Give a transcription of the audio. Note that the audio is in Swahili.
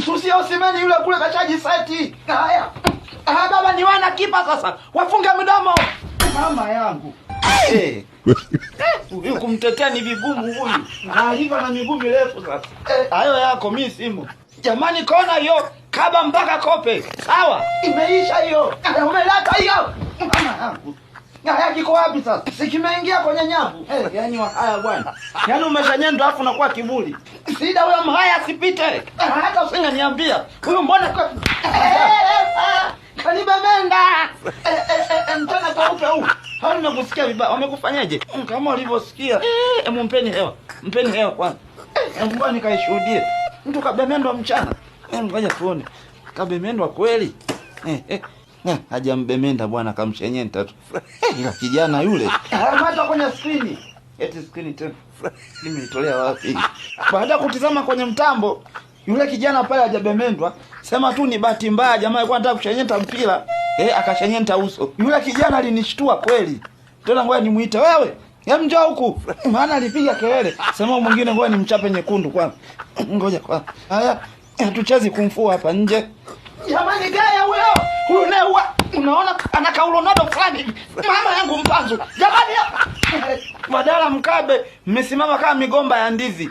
Msusia Osimhen yule kule kachaji seti. Haya. Baba ni wana kipa sasa. Wafunge mdomo. Mama yangu. Huyu kumtetea ni vigumu huyu. Aliva na miguu mirefu sasa. Hayo yako mimi simu. Jamani kona hiyo kaba mpaka kope. Sawa? Imeisha hiyo. Umeleta hiyo. Mama yangu. Haya kiko wapi sasa? Si kimeingia kwenye nyavu. Yaani haya bwana. Yaani umeshanyendo afu unakuwa kiburi. Sida huyo mhaya asipite. Hata usingeniambia. Huyu mbona kwa kanibemenda. Mtana kaupe huu. Hao nimekusikia vibaya. Wamekufanyaje? Kama ulivyosikia. Mpeni hewa. Mpeni hewa kwanza. Mbona nikaishuhudie. Mtu kabemendwa mchana. Ngoja tuone. Kabemendwa kweli. Hajambemenda bwana kamshenyenta tu. Ila kijana yule. Mata kwenye screen. Eti screen tena. Nimeitolea wapi? Baada kutizama kwenye mtambo, yule kijana pale hajabemendwa. Sema tu ni bahati mbaya jamaa alikuwa anataka kushenyenta mpira. Akashenyenta uso. Yule kijana alinishtua kweli. Tena ngoja nimuite wewe. Njoo huku. Maana alipiga kelele. Sema mwingine ngoja nimchape nyekundu kwanza. Ngoja kwanza. Haya, tucheze kumfua hapa nje. Jamani gaya huyo. Huyu naye unaona ana kaulonado fulani. Mama yangu mpanzu. Jamani badala mkabe mmesimama kama migomba ya ndizi.